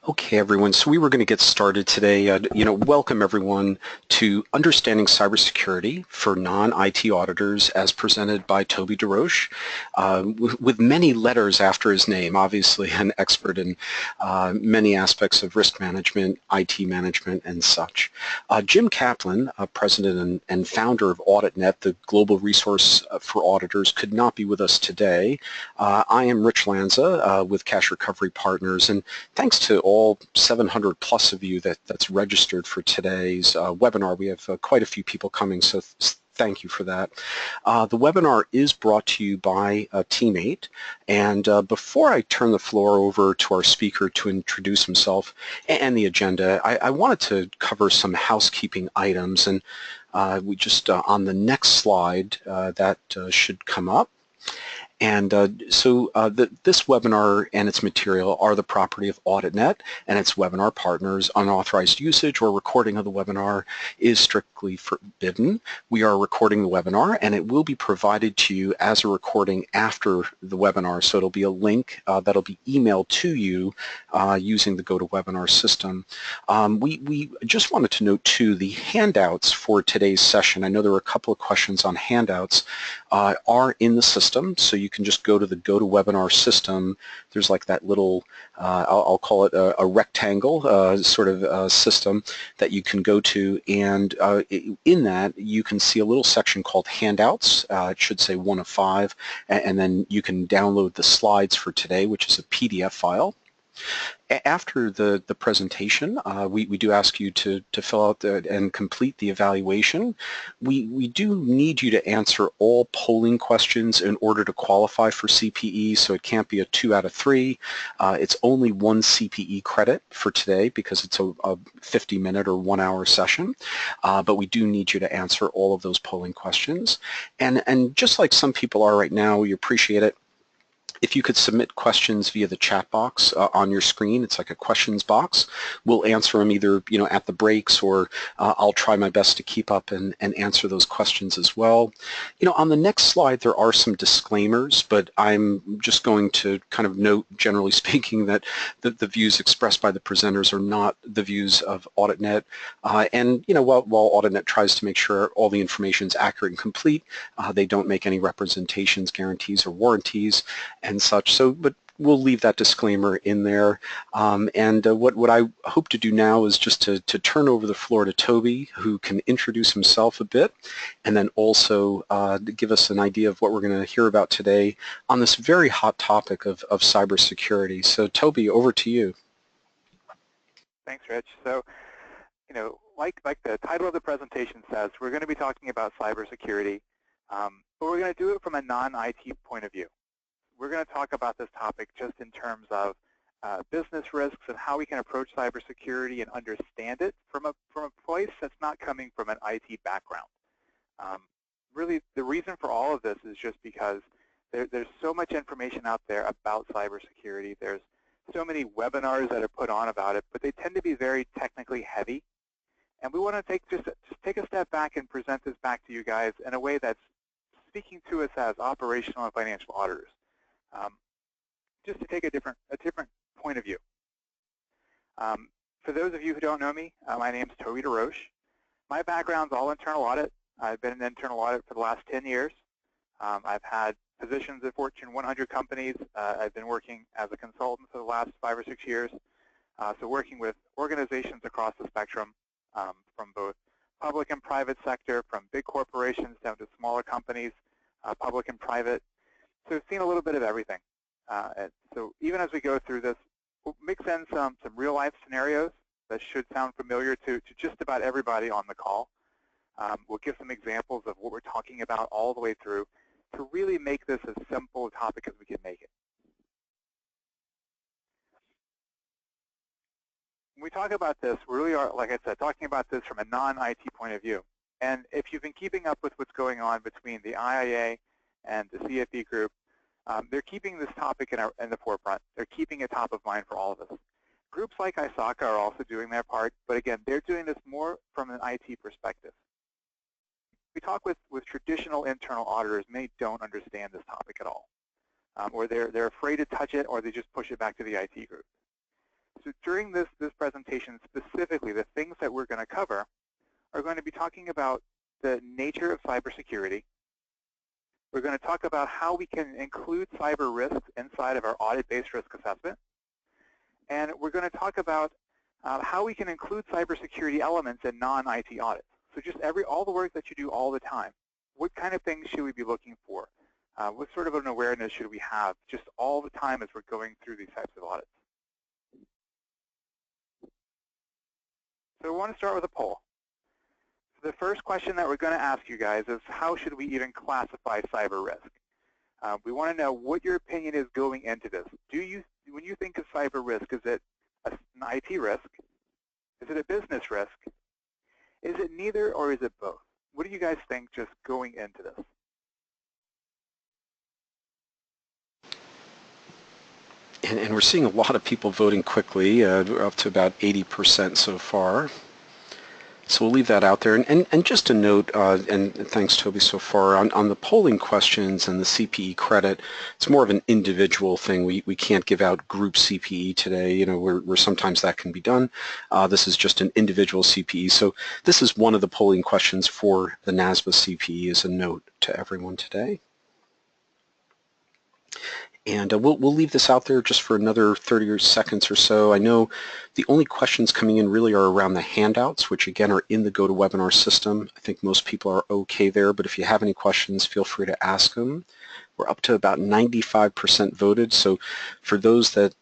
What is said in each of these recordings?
Okay, everyone. So we were going to get started today. Welcome everyone to Understanding Cybersecurity for Non-IT Auditors, as presented by Toby DeRoche, with many letters after his name. Obviously, an expert in many aspects of risk management, IT management, and such. Jim Kaplan, president and founder of AuditNet, the global resource for auditors, could not be with us today. I am Rich Lanza with Cash Recovery Partners, and thanks to all 700 plus of you that's registered for today's webinar. We have quite a few people coming, so thank you for that. The webinar is brought to you by a teammate, and before I turn the floor over to our speaker to introduce himself and the agenda, I wanted to cover some housekeeping items, and we just on the next slide that should come up. And this webinar and its material are the property of AuditNet and its webinar partners. Unauthorized usage or recording of the webinar is strictly forbidden. We are recording the webinar, and it will be provided to you as a recording after the webinar. So it'll be a link that'll be emailed to you using the GoToWebinar system. We just wanted to note too, the handouts for today's session. I know there were a couple of questions on handouts. Are in the system, so you can just go to the GoToWebinar system. There's like that little, I'll call it a rectangle sort of system that you can go to, and in that you can see a little section called handouts. It should say 1 of 5, and then you can download the slides for today, which is a PDF file. After the presentation, we do ask you to fill out and complete the evaluation. We do need you to answer all polling questions in order to qualify for CPE, so it can't be a 2 out of 3. It's only 1 CPE credit for today because it's a 50-minute or 1-hour session, but we do need you to answer all of those polling questions. And just like some people are right now, we appreciate it if you could submit questions via the chat box on your screen. It's like a questions box. We'll answer them either at the breaks, or I'll try my best to keep up and answer those questions as well. On the next slide there are some disclaimers, but I'm just going to kind of note, generally speaking, that the views expressed by the presenters are not the views of AuditNet. And while AuditNet tries to make sure all the information is accurate and complete, they don't make any representations, guarantees, or warranties and such. So, but we'll leave that disclaimer in there. What I hope to do now is just to turn over the floor to Toby, who can introduce himself a bit, and then also give us an idea of what we're going to hear about today on this very hot topic of cybersecurity. So, Toby, over to you. Thanks, Rich. So, like the title of the presentation says, we're going to be talking about cybersecurity, but we're going to do it from a non-IT point of view. We're going to talk about this topic just in terms of business risks and how we can approach cybersecurity and understand it from a place that's not coming from an IT background. Really, the reason for all of this is just because there's so much information out there about cybersecurity. There's so many webinars that are put on about it, but they tend to be very technically heavy. And we want to just take a step back and present this back to you guys in a way that's speaking to us as operational and financial auditors. Just to take a different point of view. For those of you who don't know me, my name is Toby DeRoche. My background's all internal audit. I've been in internal audit for the last 10 years. I've had positions at Fortune 100 companies. I've been working as a consultant for the last 5 or 6 years. So working with organizations across the spectrum, from both public and private sector, from big corporations down to smaller companies, public and private. So we've seen a little bit of everything. So even as we go through this, we'll mix in some real-life scenarios that should sound familiar to just about everybody on the call. We'll give some examples of what we're talking about all the way through to really make this as simple a topic as we can make it. When we talk about this, we really are, like I said, talking about this from a non-IT point of view. And if you've been keeping up with what's going on between the IIA and the CFE group, they're keeping this topic in the forefront. They're keeping it top of mind for all of us. Groups like ISACA are also doing their part, but again, they're doing this more from an IT perspective. We talk with traditional internal auditors, many don't understand this topic at all. Or they're afraid to touch it, or they just push it back to the IT group. So during this presentation specifically, the things that we're going to cover are going to be talking about the nature of cybersecurity. We're going to talk about how we can include cyber risks inside of our audit-based risk assessment. And we're going to talk about how we can include cybersecurity elements in non-IT audits. So just all the work that you do all the time, what kind of things should we be looking for? What sort of an awareness should we have just all the time as we're going through these types of audits? So we want to start with a poll. So the first question that we're going to ask you guys is, how should we even classify cyber risk? We want to know what your opinion is going into this. When you think of cyber risk, is it an IT risk? Is it a business risk? Is it neither, or is it both? What do you guys think just going into this? And we're seeing a lot of people voting quickly. We're up to about 80% so far. So we'll leave that out there. And just a note, and thanks, Toby, so far, on the polling questions and the CPE credit, it's more of an individual thing. We can't give out group CPE today, you know, where sometimes that can be done. This is just an individual CPE. So this is one of the polling questions for the NASBA CPE as a note to everyone today. And we'll leave this out there just for another 30 seconds or so. I know the only questions coming in really are around the handouts, which again are in the GoToWebinar system. I think most people are okay there, but if you have any questions, feel free to ask them. We're up to about 95% voted, so for those that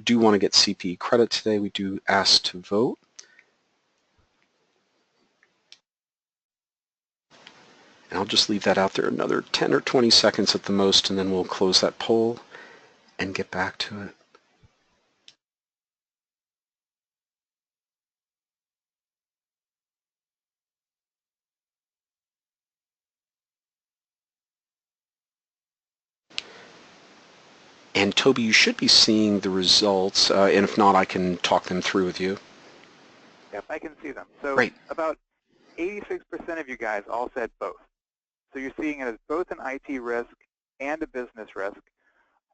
do want to get CPE credit today, we do ask to vote. And I'll just leave that out there another 10 or 20 seconds at the most, and then we'll close that poll and get back to it. And Toby, you should be seeing the results, and if not, I can talk them through with you. Yep, I can see them. So Great. About 86% of you guys all said both. So you're seeing it as both an IT risk and a business risk.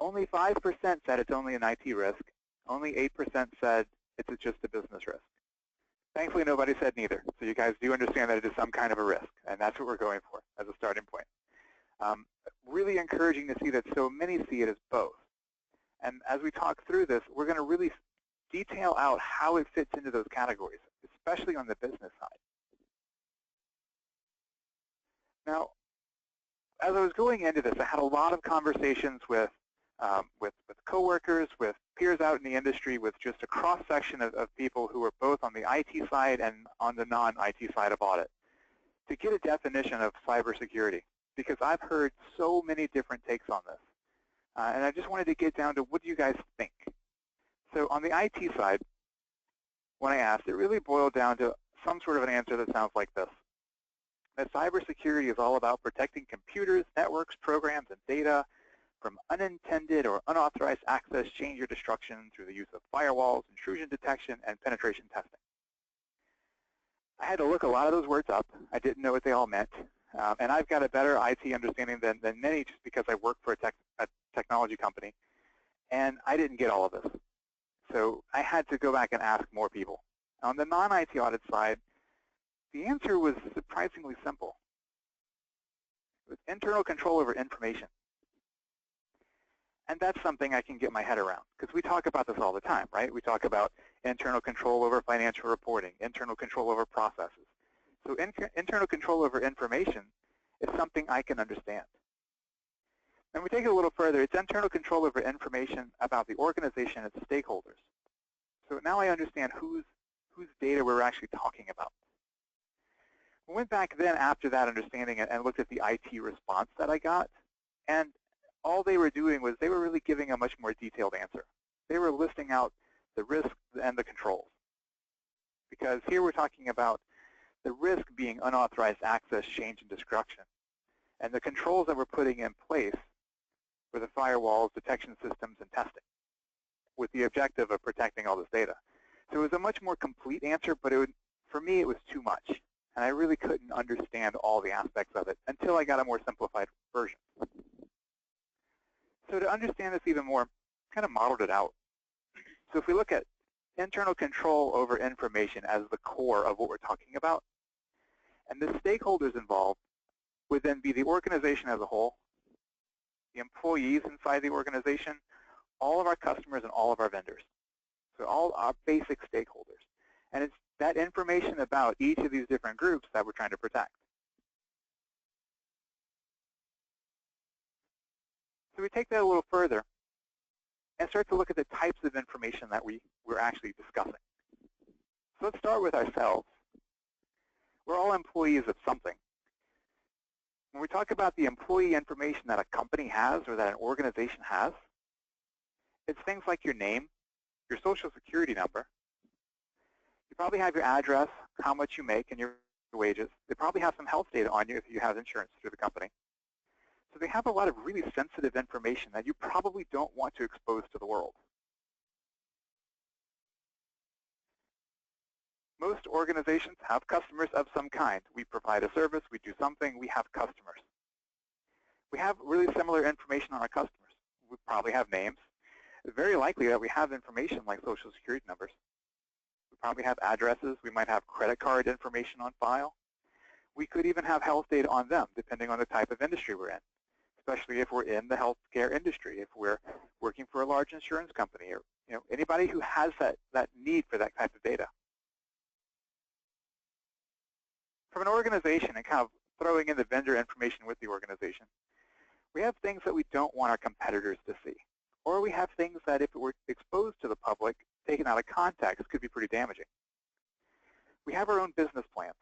Only 5% said it's only an IT risk. Only 8% said it's just a business risk. Thankfully, nobody said neither. So you guys do understand that it is some kind of a risk, and that's what we're going for as a starting point. Really encouraging to see that so many see it as both. And as we talk through this, we're going to really detail out how it fits into those categories, especially on the business side. Now, as I was going into this, I had a lot of conversations with coworkers, with peers out in the industry, with just a cross-section of people who are both on the IT side and on the non-IT side of audit, to get a definition of cybersecurity, because I've heard so many different takes on this. And I just wanted to get down to, what do you guys think? So on the IT side, when I asked, it really boiled down to some sort of an answer that sounds like this: that cybersecurity is all about protecting computers, networks, programs, and data from unintended or unauthorized access, change, or destruction through the use of firewalls, intrusion detection, and penetration testing. I had to look a lot of those words up. I didn't know what they all meant. And I've got a better IT understanding than many, just because I work for a technology company. And I didn't get all of this. So I had to go back and ask more people. On the non-IT audit side, the answer was surprisingly simple. It was internal control over information. And that's something I can get my head around, because we talk about this all the time, right? We talk about internal control over financial reporting, internal control over processes. So internal control over information is something I can understand. And we take it a little further. It's internal control over information about the organization and its stakeholders. So now I understand whose data we're actually talking about. We went back then after that understanding and looked at the IT response that I got, and all they were doing was they were really giving a much more detailed answer. They were listing out the risks and the controls. Because here we're talking about the risk being unauthorized access, change, and destruction. And the controls that we're putting in place were the firewalls, detection systems, and testing, with the objective of protecting all this data. So it was a much more complete answer, but for me it was too much. And I really couldn't understand all the aspects of it until I got a more simplified version. So to understand this even more, kind of modeled it out. So if we look at internal control over information as the core of what we're talking about. And the stakeholders involved would then be the organization as a whole, the employees inside the organization, all of our customers, and all of our vendors. So all our basic stakeholders. And it's that information about each of these different groups that we're trying to protect. So we take that a little further and start to look at the types of information that we're actually discussing. So let's start with ourselves. We're all employees of something. When we talk about the employee information that a company has or that an organization has, it's things like your name, your social security number. You probably have your address, how much you make, and your wages. They probably have some health data on you if you have insurance through the company. So they have a lot of really sensitive information that you probably don't want to expose to the world. Most organizations have customers of some kind. We provide a service, we do something, we have customers. We have really similar information on our customers. We probably have names. It's very likely that we have information like social security numbers. We probably have addresses. We might have credit card information on file. We could even have health data on them, depending on the type of industry we're in, especially if we're in the healthcare industry, if we're working for a large insurance company, or anybody who has that need for that type of data. From an organization and kind of throwing in the vendor information with the organization, we have things that we don't want our competitors to see. Or we have things that if it were exposed to the public, taken out of context, could be pretty damaging. We have our own business plans.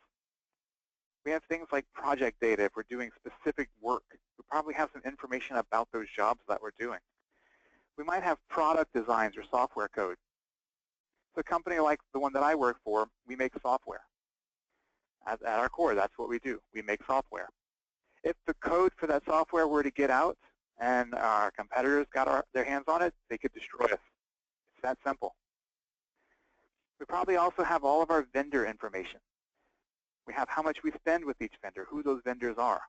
We have things like project data if we're doing specific work. We probably have some information about those jobs that we're doing. We might have product designs or software code. So a company like the one that I work for, we make software. At our core, that's what we do. We make software. If the code for that software were to get out and our competitors got their hands on it, they could destroy us. It's that simple. We probably also have all of our vendor information. We have how much we spend with each vendor, who those vendors are.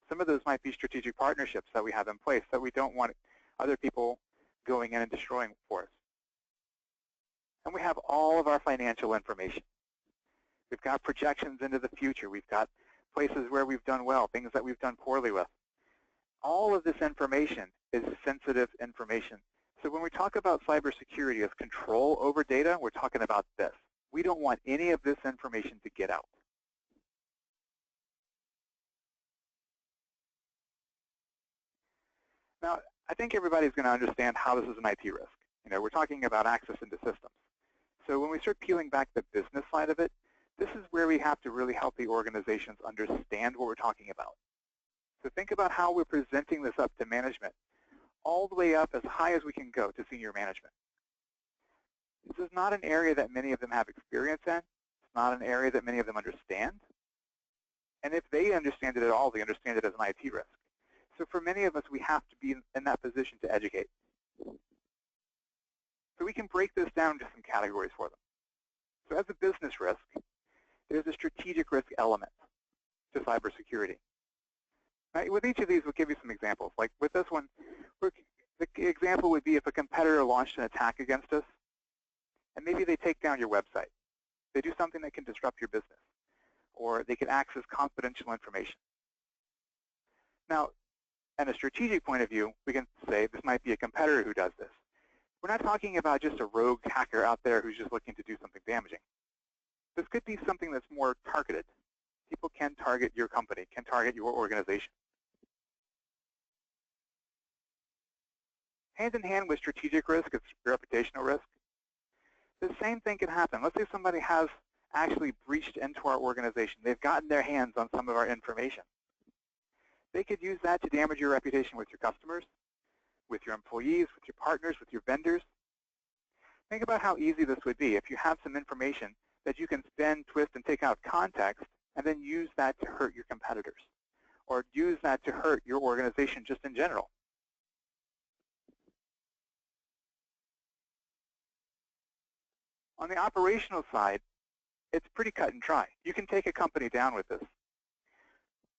Some of those might be strategic partnerships that we have in place that we don't want other people going in and destroying for us. And we have all of our financial information. We've got projections into the future. We've got places where we've done well, things that we've done poorly with. All of this information is sensitive information. So when we talk about cybersecurity as control over data, we're talking about this. We don't want any of this information to get out. Now, I think everybody's going to understand how this is an IT risk. We're talking about access into systems. So when we start peeling back the business side of it, this is where we have to really help the organizations understand what we're talking about. So think about how we're presenting this up to management, all the way up as high as we can go to senior management. This is not an area that many of them have experience in. It's not an area that many of them understand. And if they understand it at all, they understand it as an IT risk. So for many of us, we have to be in that position to educate. So we can break this down into some categories for them. So as a business risk, there's a strategic risk element to cybersecurity. Now, with each of these, we'll give you some examples. Like with this one, the example would be if a competitor launched an attack against us, and maybe they take down your website. They do something that can disrupt your business, or they can access confidential information. Now, at a strategic point of view, we can say this might be a competitor who does this. We're not talking about just a rogue hacker out there who's just looking to do something damaging. This could be something that's more targeted. People can target your company, can target your organization. Hand in hand with strategic risk, it's reputational risk. The same thing can happen. Let's say somebody has actually breached into our organization. They've gotten their hands on some of our information. They could use that to damage your reputation with your customers, with your employees, with your partners, with your vendors. Think about how easy this would be if you have some information that you can spin, twist, and take out of context, and then use that to hurt your competitors, or use that to hurt your organization just in general. On the operational side, it's pretty cut and dry. You can take a company down with this.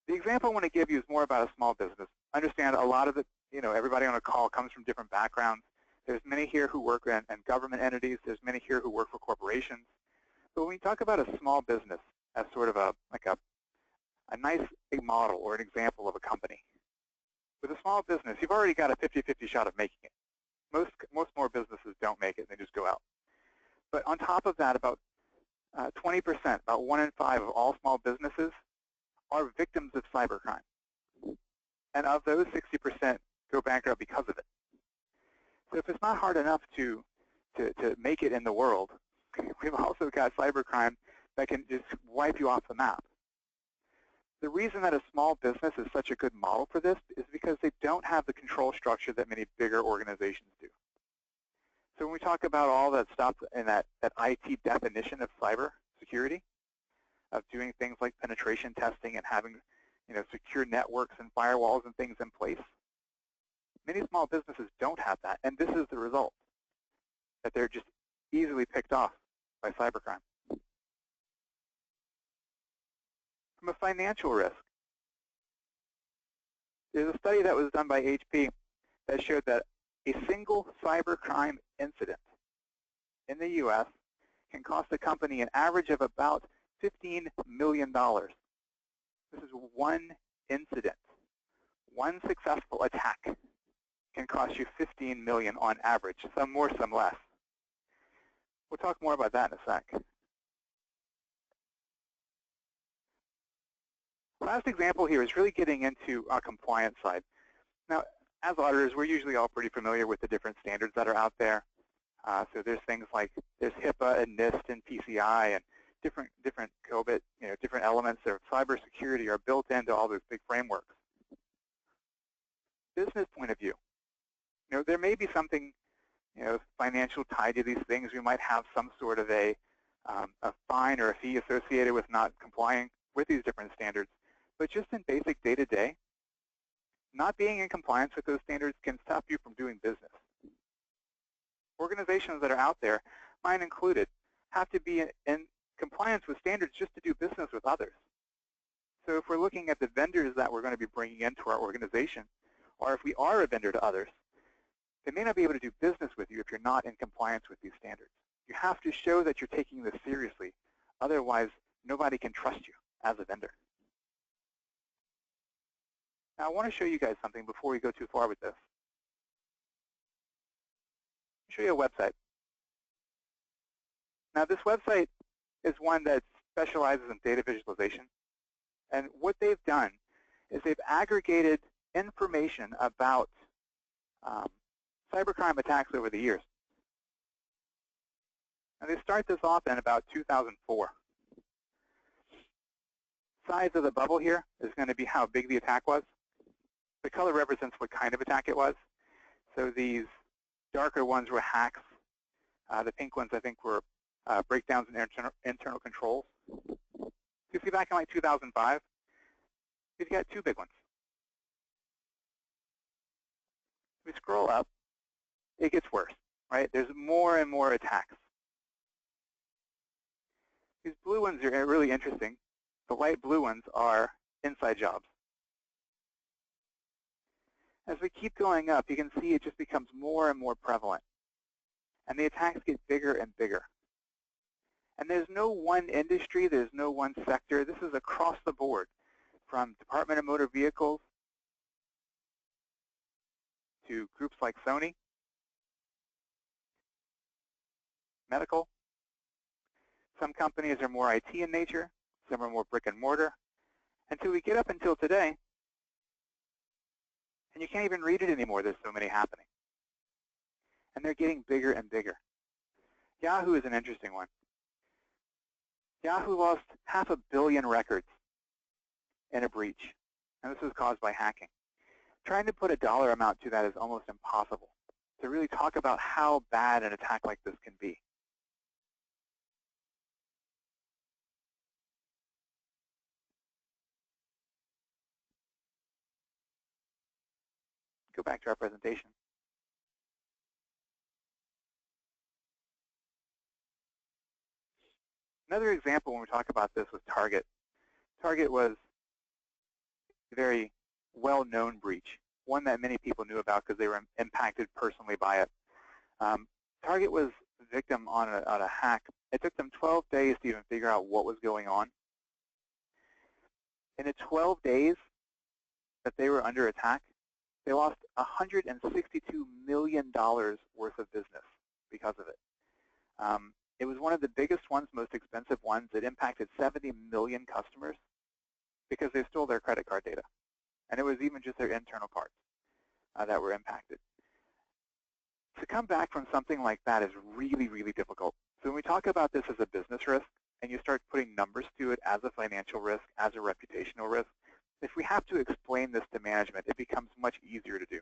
The example I want to give you is more about a small business. Understand a lot of it, everybody on a call comes from different backgrounds. There's many here who work in government entities. There's many here who work for corporations. But when we talk about a small business as sort of a nice big model or an example of a company, with a small business, you've already got a 50-50 shot of making it. Most more businesses don't make it, and they just go out. But on top of that, about 20%, about 1 in 5 of all small businesses are victims of cybercrime. And of those, 60% go bankrupt because of it. So if it's not hard enough to make it in the world, we've also got cybercrime that can just wipe you off the map. The reason that a small business is such a good model for this is because they don't have the control structure that many bigger organizations do. So when we talk about all that stuff in that IT definition of cyber security, of doing things like penetration testing and having secure networks and firewalls and things in place, many small businesses don't have that, and this is the result, that they're just easily picked off by cybercrime. From a financial risk, there's a study that was done by HP that showed that a single cybercrime incident in the U.S. can cost a company an average of about $15 million. This is one incident. One successful attack can cost you $15 million on average, some more, some less. We'll talk more about that in a sec. Last example here is really getting into our compliance side. Now, as auditors, we're usually all pretty familiar with the different standards that are out there. So there's things like there's HIPAA and NIST and PCI and different COBIT, different elements of cybersecurity are built into all those big frameworks. Business point of view, there may be something, financial tied to these things. We might have some sort of a fine or a fee associated with not complying with these different standards. But just in basic day-to-day, not being in compliance with those standards can stop you from doing business. Organizations that are out there, mine included, have to be in compliance with standards just to do business with others. So if we're looking at the vendors that we're going to be bringing into our organization, or if we are a vendor to others, they may not be able to do business with you if you're not in compliance with these standards. You have to show that you're taking this seriously. Otherwise, nobody can trust you as a vendor. Now, I want to show you guys something before we go too far with this. I'll show you a website. Now, this website is one that specializes in data visualization. And what they've done is they've aggregated information about cybercrime attacks over the years. And they start this off in about 2004. Size of the bubble here is going to be how big the attack was. The color represents what kind of attack it was. So these darker ones were hacks. The pink ones, I think, were breakdowns in internal controls. You see back in like 2005, we've got two big ones. We scroll up, it gets worse, right? There's more and more attacks. These blue ones are really interesting. The light blue ones are inside jobs. As we keep going up, you can see it just becomes more and more prevalent. And the attacks get bigger and bigger. And there's no one industry, there's no one sector. This is across the board, from Department of Motor Vehicles to groups like Sony, medical. Some companies are more IT in nature, some are more brick and mortar. Until we get up until today, and you can't even read it anymore, there's so many happening. And they're getting bigger and bigger. Yahoo is an interesting one. Yahoo lost 500 million records in a breach, and this was caused by hacking. Trying to put a dollar amount to that is almost impossible, to really talk about how bad an attack like this can be. Go back to our presentation. Another example when we talk about this was Target. Target was a very well-known breach, one that many people knew about because they were impacted personally by it. Target was victim on a hack. It took them 12 days to even figure out what was going on. In the 12 days that they were under attack, they lost $162 million worth of business because of it. It was one of the biggest ones, most expensive ones. It impacted 70 million customers because they stole their credit card data. And it was even just their internal cards that were impacted. To come back from something like that is really, really difficult. So when we talk about this as a business risk, and you start putting numbers to it as a financial risk, as a reputational risk, if we have to explain this to management, it becomes much easier to do.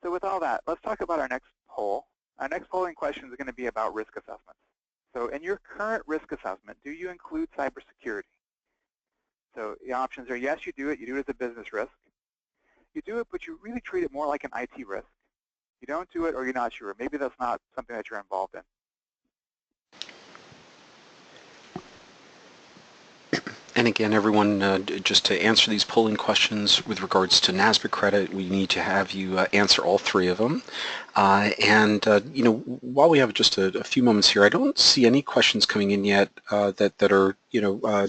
So with all that, let's talk about our next poll. Our next polling question is going to be about risk assessments. So in your current risk assessment, do you include cybersecurity? So the options are yes, you do it as a business risk. You do it, but you really treat it more like an IT risk. You don't do it or you're not sure. Maybe that's not something that you're involved in. And again, everyone, just to answer these polling questions with regards to NASBIC credit, we need to have you answer all three of them. You know, while we have just a few moments here, I don't see any questions coming in yet that are, you know,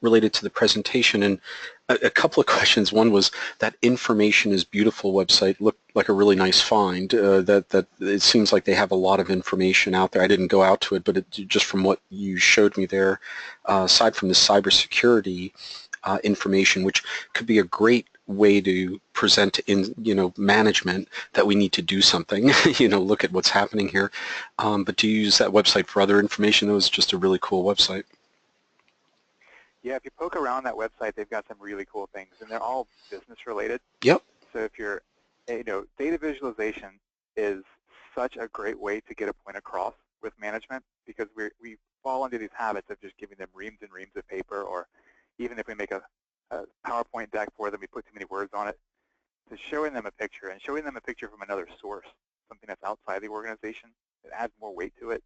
related to the presentation. And a couple of questions. One was that information is beautiful website looked like a really nice find. That it seems like they have a lot of information out there. I didn't go out to it, but just from what you showed me there, aside from the cybersecurity information, which could be a great way to present in, you know, management that we need to do something, you know, look at what's happening here. But do you use that website for other information? That was just a really cool website. Yeah, if you poke around that website, they've got some really cool things, and they're all business related. Yep. So if you're, you know, data visualization is such a great way to get a point across with management, because we fall into these habits of just giving them reams and reams of paper, or even if we make a PowerPoint deck for them, we put too many words on it. So showing them a picture, and showing them a picture from another source, something that's outside the organization, it adds more weight to it.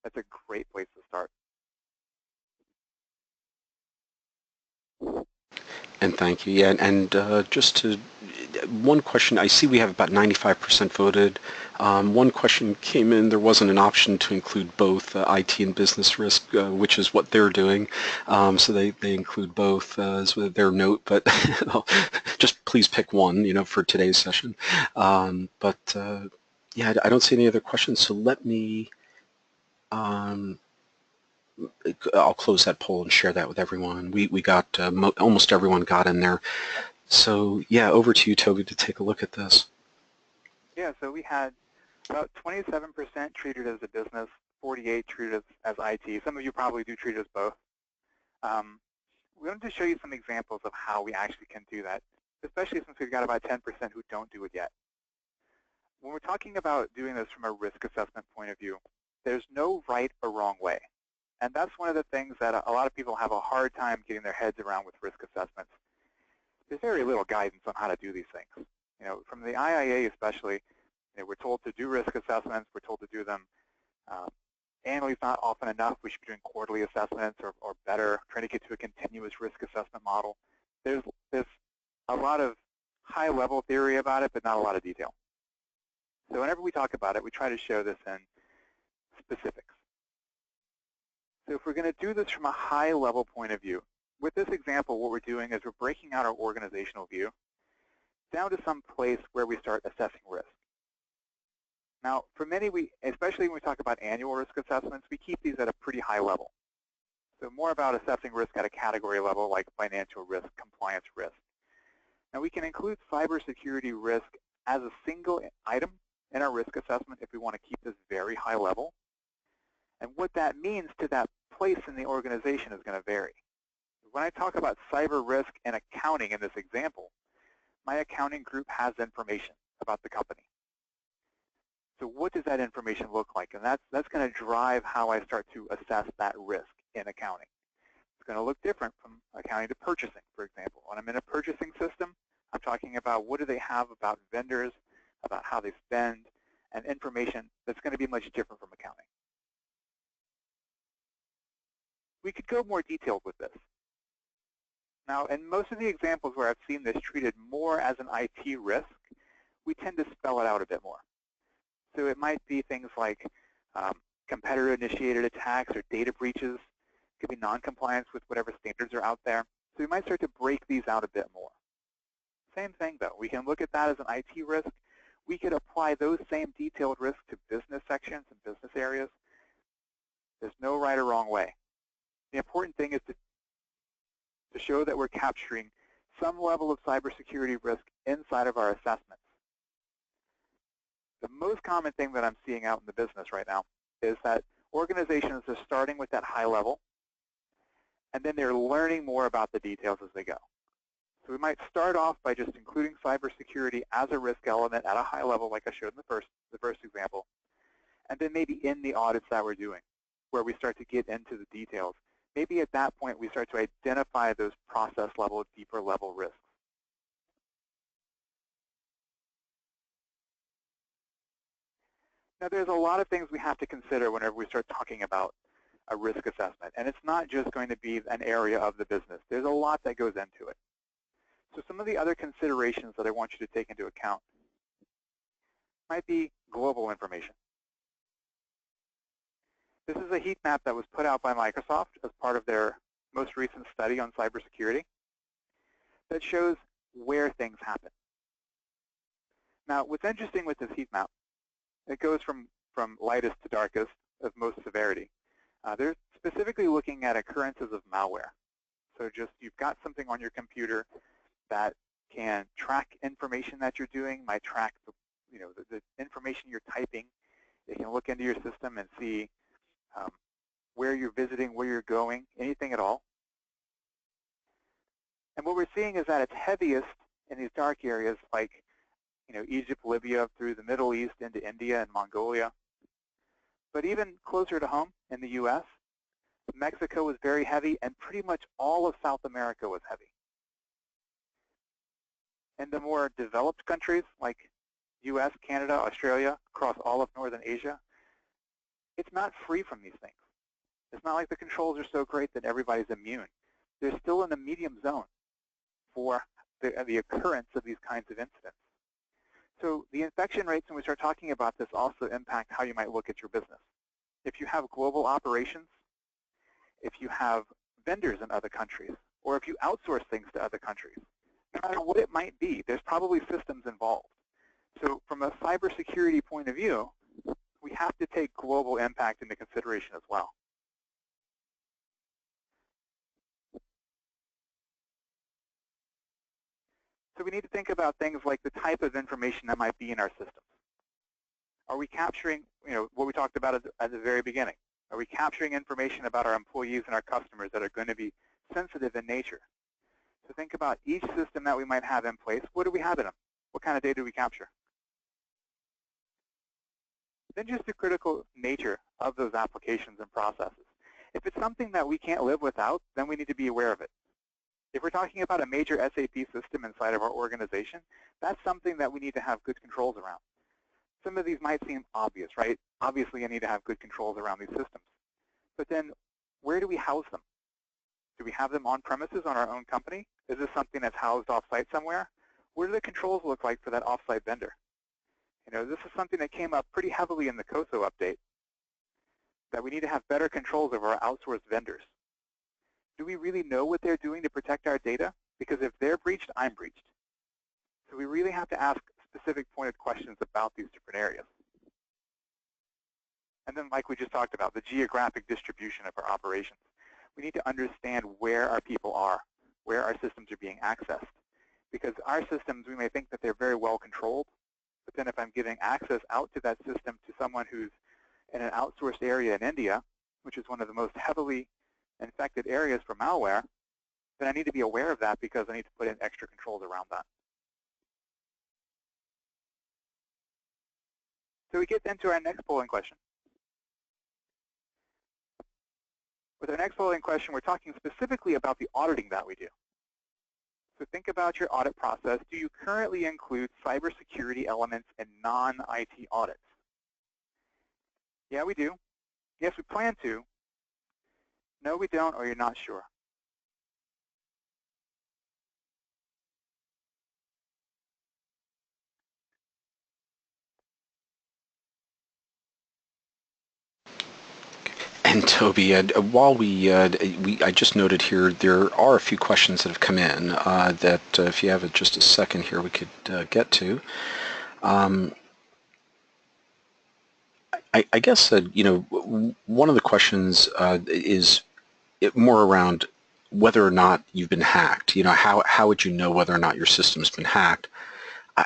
That's a great place to start. And thank you. Yeah, and just to one question, I see we have about 95% voted. One question came in, there wasn't an option to include both IT and business risk, which is what they're doing. So they include both as their note, but just please pick one, you know, for today's session. Yeah, I don't see any other questions, so let me, I'll close that poll and share that with everyone. We got, almost everyone got in there. So yeah, over to you, Toby, to take a look at this. Yeah, so we had about 27% treated as a business, 48 treated as IT. Some of you probably do treat it as both. We wanted to show you some examples of how we actually can do that, especially since we've got about 10% who don't do it yet. When we're talking about doing this from a risk assessment point of view, there's no right or wrong way. And that's one of the things that a lot of people have a hard time getting their heads around with risk assessments. There's very little guidance on how to do these things. You know, from the IIA especially, you know, we're told to do risk assessments. We're told to do them annually, is not often enough. We should be doing quarterly assessments or better, trying to get to a continuous risk assessment model. There's a lot of high-level theory about it, but not a lot of detail. So whenever we talk about it, we try to show this in specifics. So if we're going to do this from a high-level point of view, with this example, what we're doing is we're breaking out our organizational view down to some place where we start assessing risk. Now, for many, especially when we talk about annual risk assessments, we keep these at a pretty high level. So more about assessing risk at a category level, like financial risk, compliance risk. Now, we can include cybersecurity risk as a single item in our risk assessment if we want to keep this very high level. And what that means to that place in the organization is going to vary. When I talk about cyber risk and accounting in this example, my accounting group has information about the company. So what does that information look like? And that's going to drive how I start to assess that risk in accounting. It's going to look different from accounting to purchasing, for example. When I'm in a purchasing system, I'm talking about what do they have about vendors, about how they spend, and information that's going to be much different from accounting. We could go more detailed with this. Now, in most of the examples where I've seen this treated more as an IT risk, we tend to spell it out a bit more. So it might be things like competitor-initiated attacks or data breaches. It could be non-compliance with whatever standards are out there. So we might start to break these out a bit more. Same thing, though. We can look at that as an IT risk. We could apply those same detailed risks to business sections and business areas. There's no right or wrong way. The important thing is to show that we're capturing some level of cybersecurity risk inside of our assessments. The most common thing that I'm seeing out in the business right now is that organizations are starting with that high level, and then they're learning more about the details as they go. So we might start off by just including cybersecurity as a risk element at a high level, like I showed in the first example, and then maybe in the audits that we're doing, where we start to get into the details. Maybe at that point we start to identify those process level, deeper level risks. Now, there's a lot of things we have to consider whenever we start talking about a risk assessment, and it's not just going to be an area of the business. There's a lot that goes into it. So some of the other considerations that I want you to take into account might be global information. This is a heat map that was put out by Microsoft as part of their most recent study on cybersecurity that shows where things happen. Now, what's interesting with this heat map, it goes from lightest to darkest of most severity. They're specifically looking at occurrences of malware. So just you've got something on your computer that can track information that you're doing, might track the information you're typing. It can look into your system and see where you're visiting, where you're going, anything at all. And what we're seeing is that it's heaviest in these dark areas like Egypt, Libya, through the Middle East into India and Mongolia. But even closer to home in the US, Mexico was very heavy, and pretty much all of South America was heavy. In the more developed countries like US, Canada, Australia, across all of Northern Asia, it's not free from these things. It's not like the controls are so great that everybody's immune. They're still in the medium zone for the occurrence of these kinds of incidents. So the infection rates, when we start talking about this, also impact how you might look at your business. If you have global operations, if you have vendors in other countries, or if you outsource things to other countries, no matter what it might be, there's probably systems involved. So from a cybersecurity point of view, we have to take global impact into consideration as well. So we need to think about things like the type of information that might be in our systems. Are we capturing, what we talked about at the very beginning? Are we capturing information about our employees and our customers that are going to be sensitive in nature? So think about each system that we might have in place. What do we have in them? What kind of data do we capture? Then just the critical nature of those applications and processes. If it's something that we can't live without, then we need to be aware of it. If we're talking about a major SAP system inside of our organization, that's something that we need to have good controls around. Some of these might seem obvious, right? Obviously, I need to have good controls around these systems. But then, where do we house them? Do we have them on premises on our own company? Is this something that's housed off-site somewhere? What do the controls look like for that off-site vendor? This is something that came up pretty heavily in the COSO update, that we need to have better controls over our outsourced vendors. Do we really know what they're doing to protect our data? Because if they're breached, I'm breached. So we really have to ask specific pointed questions about these different areas. And then, like we just talked about, the geographic distribution of our operations. We need to understand where our people are, where our systems are being accessed. Because our systems, we may think that they're very well controlled, but then if I'm giving access out to that system to someone who's in an outsourced area in India, which is one of the most heavily infected areas for malware, then I need to be aware of that because I need to put in extra controls around that. So we get into our next polling question. With our next polling question, we're talking specifically about the auditing that we do. So think about your audit process. Do you currently include cybersecurity elements in non-IT audits? Yeah, we do. Yes, we plan to. No, we don't, or you're not sure. and Toby. While I just noted here, there are a few questions that have come in that if you have just a second here, we could get to. I guess one of the questions is more around whether or not you've been hacked. How would you know whether or not your system's been hacked?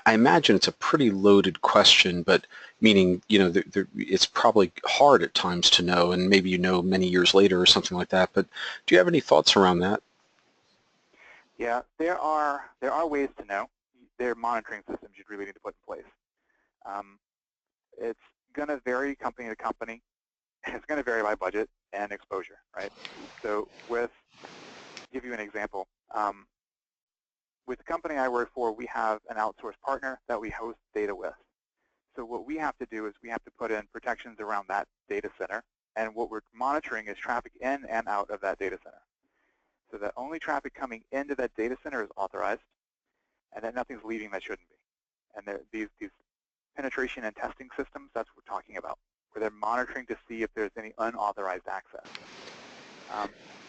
I imagine it's a pretty loaded question, but meaning, it's probably hard at times to know, and maybe many years later or something like that. But do you have any thoughts around that? Yeah, there are ways to know. There are monitoring systems you'd really need to put in place. It's going to vary company to company. It's going to vary by budget and exposure, right? So to give you an example, with the company I work for, we have an outsourced partner that we host data with. So what we have to do is we have to put in protections around that data center, and what we're monitoring is traffic in and out of that data center. So that only traffic coming into that data center is authorized, and that nothing's leaving that shouldn't be. And these penetration and testing systems, that's what we're talking about, where they're monitoring to see if there's any unauthorized access.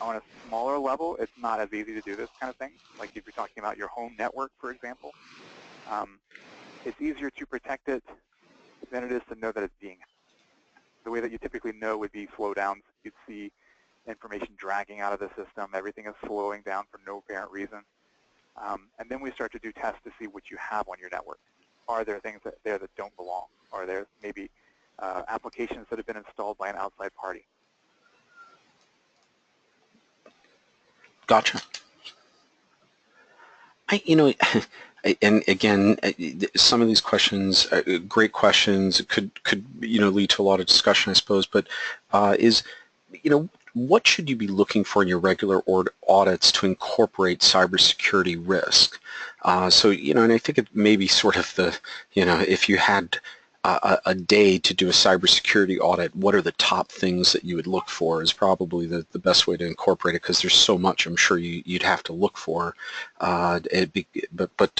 On a smaller level, it's not as easy to do this kind of thing. Like if you're talking about your home network, for example, it's easier to protect it than it is to know that it's being hacked. The way that you typically know would be slowdowns. You'd see information dragging out of the system. Everything is slowing down for no apparent reason. And then we start to do tests to see what you have on your network. Are there things there that don't belong? Are there maybe applications that have been installed by an outside party? Gotcha. And again, some of these questions, great questions, could lead to a lot of discussion, I suppose. But what should you be looking for in your regular audits to incorporate cybersecurity risk? And I think it may be sort of if you had a day to do a cybersecurity audit, what are the top things that you would look for is probably the best way to incorporate it, because there's so much I'm sure you'd have to look for. But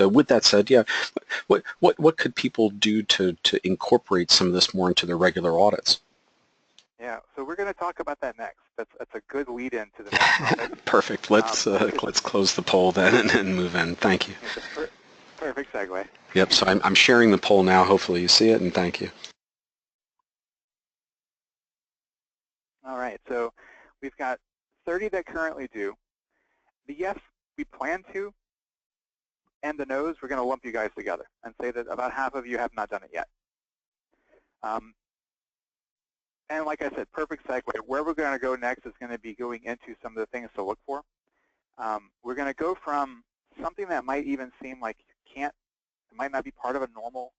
with that said, yeah, what could people do to incorporate some of this more into their regular audits? Yeah, so we're going to talk about that next. That's a good lead in to the next topic. Perfect. Let's close the poll then and move in. Thank you. Perfect segue. Yep, so I'm sharing the poll now. Hopefully you see it, and thank you. All right, so we've got 30 that currently do. The yes, we plan to, and the no's, we're going to lump you guys together and say that about half of you have not done it yet. And like I said, perfect segue. Where we're going to go next is going to be going into some of the things to look for. We're going to go from something that might even seem like it might not be part of a normal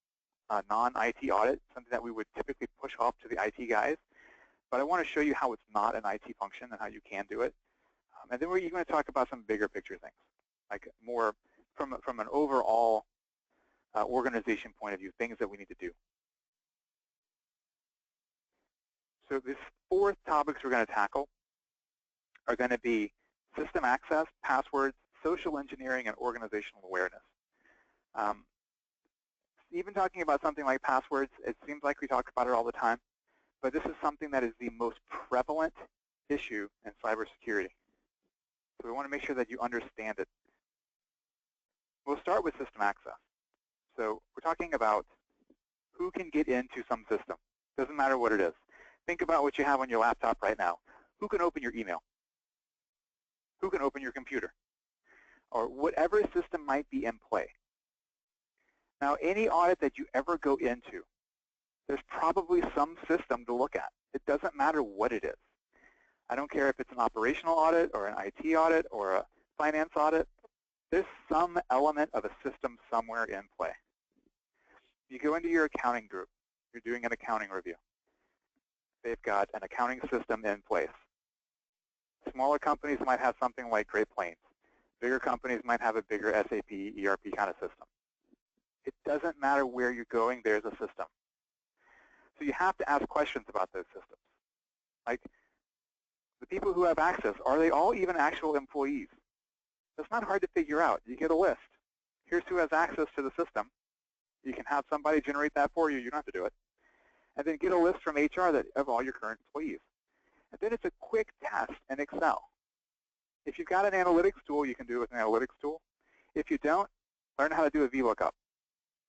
non-IT audit, something that we would typically push off to the IT guys. But I want to show you how it's not an IT function and how you can do it. And then we're going to talk about some bigger picture things, like more from an overall organization point of view, things that we need to do. So these 4 topics we're going to tackle are going to be system access, passwords, social engineering, and organizational awareness. Even talking about something like passwords, it seems like we talk about it all the time, but this is something that is the most prevalent issue in cybersecurity. So we want to make sure that you understand it. We'll start with system access. So we're talking about who can get into some system. Doesn't matter what it is. Think about what you have on your laptop right now. Who can open your email? Who can open your computer? Or whatever system might be in play. Now, any audit that you ever go into, there's probably some system to look at. It doesn't matter what it is. I don't care if it's an operational audit or an IT audit or a finance audit. There's some element of a system somewhere in play. You go into your accounting group. You're doing an accounting review. They've got an accounting system in place. Smaller companies might have something like Great Plains. Bigger companies might have a bigger SAP, ERP kind of system. It doesn't matter where you're going, there's a system. So you have to ask questions about those systems. Like, the people who have access, are they all even actual employees? That's not hard to figure out. You get a list. Here's who has access to the system. You can have somebody generate that for you. You don't have to do it. And then get a list from HR of all your current employees. And then it's a quick test in Excel. If you've got an analytics tool, you can do it with an analytics tool. If you don't, learn how to do a VLOOKUP.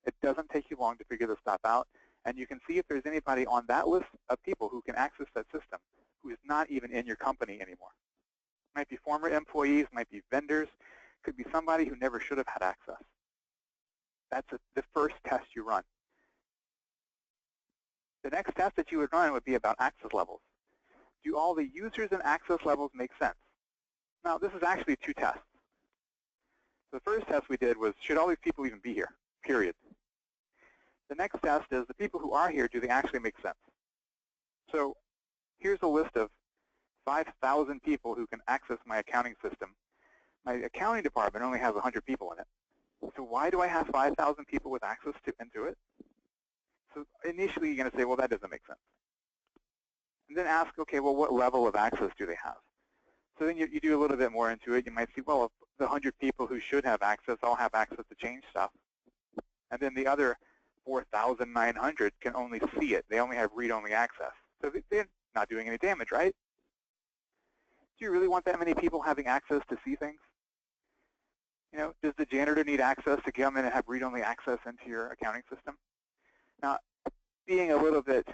It doesn't take you long to figure this stuff out, and you can see if there's anybody on that list of people who can access that system who is not even in your company anymore. Might be former employees, might be vendors, could be somebody who never should have had access. That's the first test you run. The next test that you would run would be about access levels. Do all the users and access levels make sense? Now, this is actually two tests. The first test we did was, should all these people even be here, period? The next test is, the people who are here, do they actually make sense? So here's a list of 5,000 people who can access my accounting system. My accounting department only has 100 people in it. So why do I have 5,000 people with access into it? So initially, you're going to say, well, that doesn't make sense. And then ask, okay, well, what level of access do they have? So then you do a little bit more into it. You might see, well, if the 100 people who should have access all have access to change stuff, and then the other 4,900 can only see it. They only have read-only access. So they're not doing any damage, right? Do you really want that many people having access to see things? You know, does the janitor need access to come in and have read-only access into your accounting system? Now, being a little bit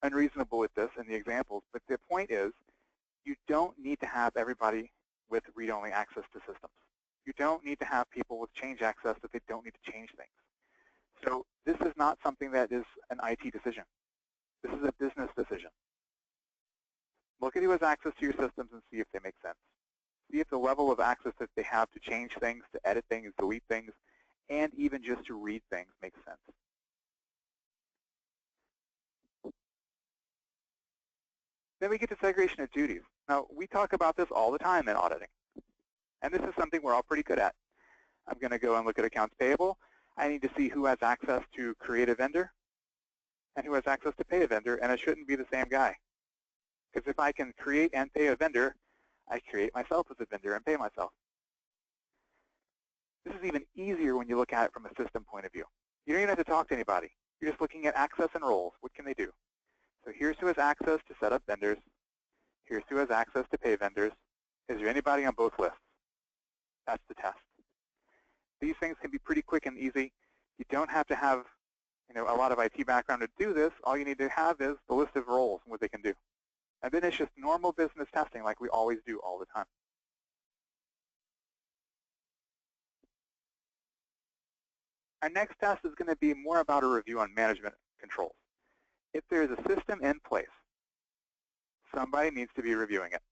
unreasonable with this in the examples, but the point is, you don't need to have everybody with read-only access to systems. You don't need to have people with change access that they don't need to change things. So this is not something that is an IT decision. This is a business decision. Look at who has access to your systems and see if they make sense. See if the level of access that they have to change things, to edit things, delete things, and even just to read things makes sense. Then we get to segregation of duties. Now, we talk about this all the time in auditing. And this is something we're all pretty good at. I'm going to go and look at accounts payable. I need to see who has access to create a vendor and who has access to pay a vendor, and it shouldn't be the same guy. Because if I can create and pay a vendor, I create myself as a vendor and pay myself. This is even easier when you look at it from a system point of view. You don't even have to talk to anybody. You're just looking at access and roles. What can they do? So here's who has access to set up vendors. Here's who has access to pay vendors. Is there anybody on both lists? That's the test. These things can be pretty quick and easy. You don't have to have, a lot of IT background to do this. All you need to have is the list of roles and what they can do. And then it's just normal business testing like we always do all the time. Our next test is going to be more about a review on management controls. If there's a system in place, somebody needs to be reviewing it.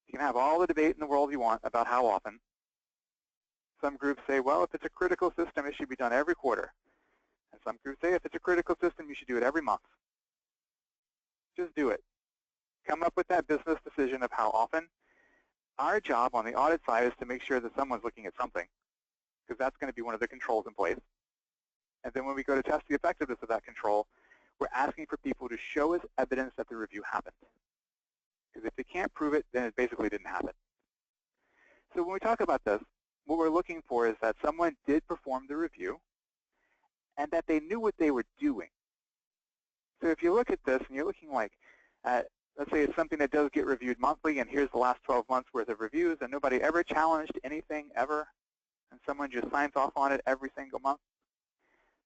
You can have all the debate in the world you want about how often. Some groups say, well, if it's a critical system, it should be done every quarter. And some groups say, if it's a critical system, you should do it every month. Just do it. Come up with that business decision of how often. Our job on the audit side is to make sure that someone's looking at something, because that's going to be one of the controls in place. And then when we go to test the effectiveness of that control, we're asking for people to show us evidence that the review happened. Because if they can't prove it, then it basically didn't happen. So when we talk about this, what we're looking for is that someone did perform the review and that they knew what they were doing. So if you look at this and you're looking like at, let's say it's something that does get reviewed monthly, and here's the last 12 months worth of reviews, and nobody ever challenged anything ever, and someone just signs off on it every single month,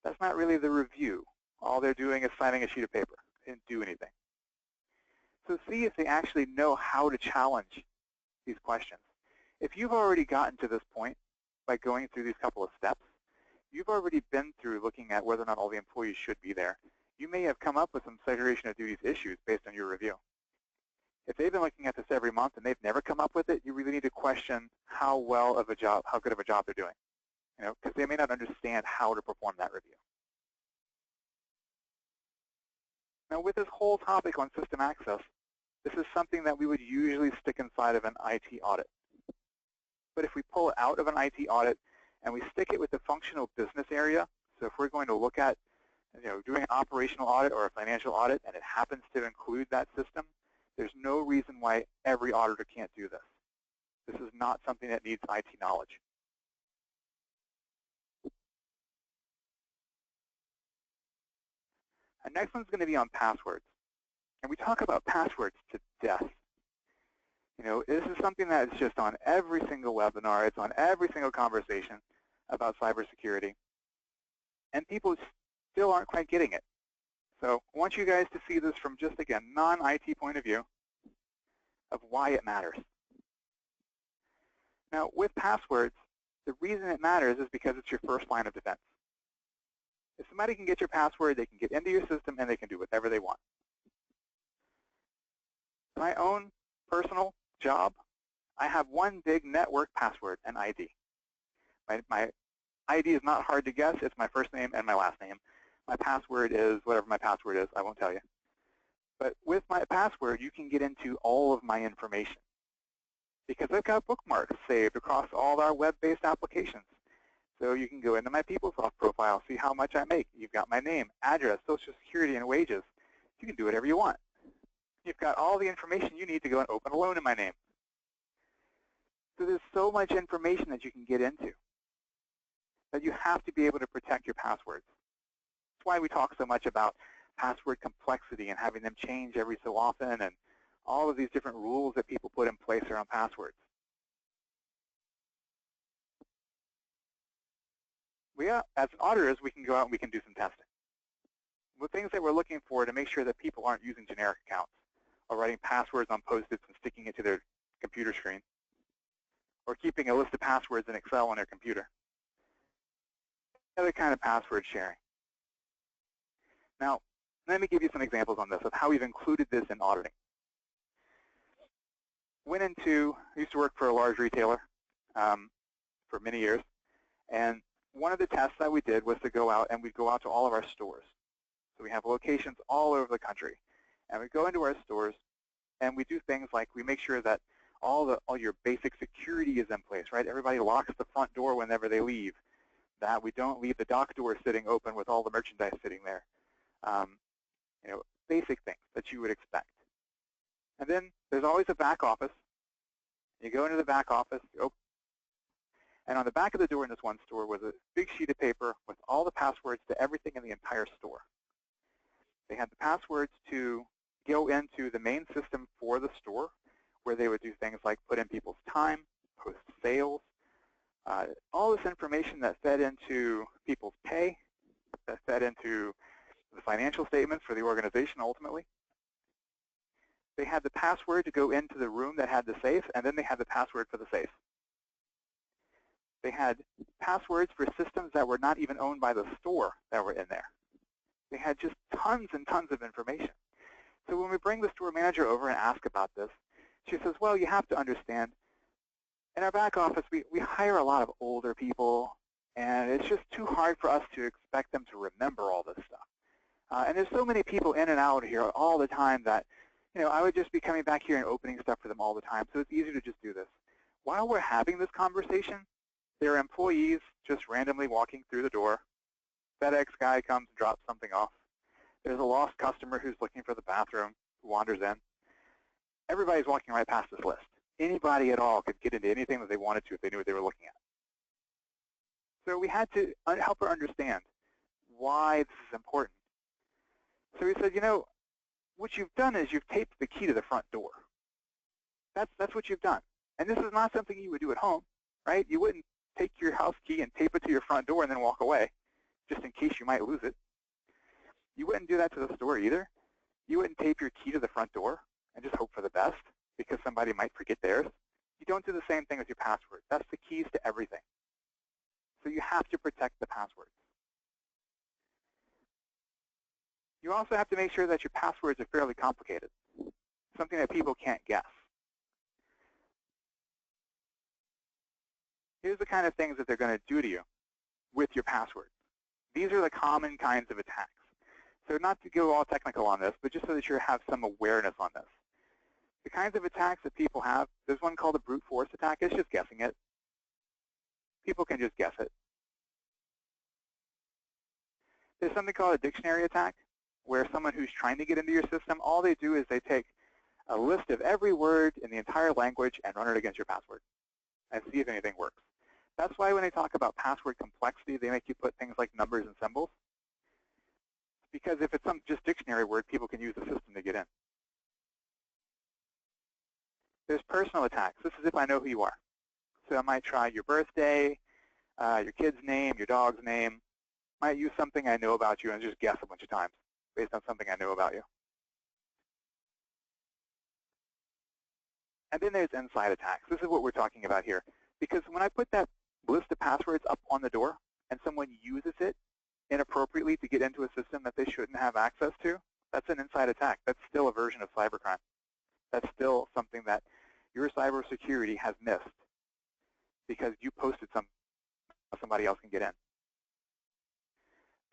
that's not really the review. All they're doing is signing a sheet of paper. They didn't do anything. So see if they actually know how to challenge these questions. If you've already gotten to this point by going through these couple of steps, you've already been through looking at whether or not all the employees should be there. You may have come up with some segregation of duties issues based on your review. If they've been looking at this every month and they've never come up with it, you really need to question how well of a job, how good of a job they're doing. Because they may not understand how to perform that review. Now with this whole topic on system access, this is something that we would usually stick inside of an IT audit. But if we pull it out of an IT audit and we stick it with the functional business area, so if we're going to look at doing an operational audit or a financial audit and it happens to include that system, there's no reason why every auditor can't do this. This is not something that needs IT knowledge. Our next one's going to be on passwords. And we talk about passwords to death. You know, this is something that is just on every single webinar. It's on every single conversation about cybersecurity. And people still aren't quite getting it. So I want you guys to see this from just, again, non-IT point of view of why it matters. Now, with passwords, the reason it matters is because it's your first line of defense. If somebody can get your password, they can get into your system, and they can do whatever they want. My own personal job, I have one big network password, an ID. My ID is not hard to guess. It's my first name and my last name. My password is whatever my password is. I won't tell you. But with my password, you can get into all of my information because I've got bookmarks saved across all our web-based applications. So you can go into my PeopleSoft profile, see how much I make. You've got my name, address, Social Security, and wages. You can do whatever you want. You've got all the information you need to go and open a loan in my name. So there's so much information that you can get into that you have to be able to protect your passwords. That's why we talk so much about password complexity and having them change every so often and all of these different rules that people put in place around passwords. As auditors, we can go out and we can do some testing. The things that we're looking for to make sure that people aren't using generic accounts or writing passwords on Post-its and sticking it to their computer screen or keeping a list of passwords in Excel on their computer. Other kind of password sharing. Now, let me give you some examples on this of how we've included this in auditing. I used to work for a large retailer for many years, and one of the tests that we did was to go out and we'd go out to all of our stores. So we have locations all over the country, and we go into our stores and we do things like we make sure that all your basic security is in place, right? Everybody locks the front door whenever they leave. That we don't leave the dock door sitting open with all the merchandise sitting there. You know, basic things that you would expect. And then there's always a back office. You go into the back office, and on the back of the door in this one store was a big sheet of paper with all the passwords to everything in the entire store. They had the passwords to go into the main system for the store, where they would do things like put in people's time, post sales, all this information that fed into people's pay, that fed into the financial statements for the organization ultimately. They had the password to go into the room that had the safe, and then they had the password for the safe. They had passwords for systems that were not even owned by the store that were in there. They had just tons and tons of information. So when we bring the store manager over and ask about this, she says, well, you have to understand, in our back office, we hire a lot of older people, and it's just too hard for us to expect them to remember all this stuff. And there's so many people in and out here all the time that, you know, I would just be coming back here and opening stuff for them all the time, so it's easier to just do this. While we're having this conversation, there are employees just randomly walking through the door. FedEx guy comes and drops something off. There's a lost customer who's looking for the bathroom, who wanders in. Everybody's walking right past this list. Anybody at all could get into anything that they wanted to if they knew what they were looking at. So we had to help her understand why this is important. So we said, you know, what you've done is you've taped the key to the front door. That's what you've done. And this is not something you would do at home, right? You wouldn't take your house key and tape it to your front door and then walk away, just in case you might lose it. You wouldn't do that to the store either. You wouldn't tape your key to the front door and just hope for the best because somebody might forget theirs. You don't do the same thing with your password. That's the keys to everything. So you have to protect the passwords. You also have to make sure that your passwords are fairly complicated, something that people can't guess. Here's the kind of things that they're going to do to you with your password. These are the common kinds of attacks. So not to go all technical on this, but just so that you have some awareness on this. The kinds of attacks that people have, there's one called a brute force attack. It's just guessing it. People can just guess it. There's something called a dictionary attack, where someone who's trying to get into your system, all they do is they take a list of every word in the entire language and run it against your password and see if anything works. That's why when they talk about password complexity, they make you put things like numbers and symbols. Because if it's some just dictionary word, people can use the system to get in. There's personal attacks. This is if I know who you are. So I might try your birthday, your kid's name, your dog's name. Might use something I know about you and just guess a bunch of times based on something I know about you. And then there's inside attacks. This is what we're talking about here. Because when I put that list of passwords up on the door and someone uses it inappropriately to get into a system that they shouldn't have access to, that's an inside attack. That's still a version of cybercrime. That's still something that your cybersecurity has missed because you posted something somebody else can get in.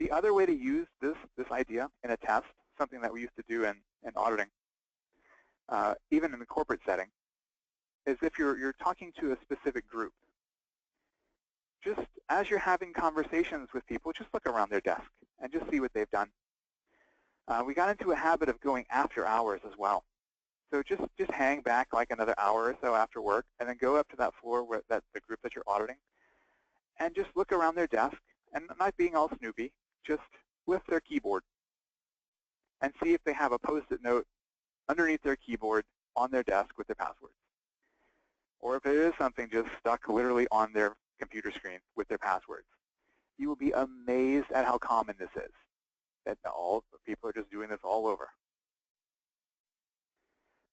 The other way to use this idea in a test, something that we used to do in auditing, even in the corporate setting, is if you're talking to a specific group. Just as you're having conversations with people, just look around their desk and just see what they've done. We got into a habit of going after hours as well. So just hang back like another hour or so after work and then go up to that floor where the group that you're auditing and just look around their desk and not being all snoopy, just lift their keyboard and see if they have a Post-it note underneath their keyboard on their desk with their passwords. Or if it is something just stuck literally on their computer screen with their passwords. You will be amazed at how common this is, that all people are just doing this all over.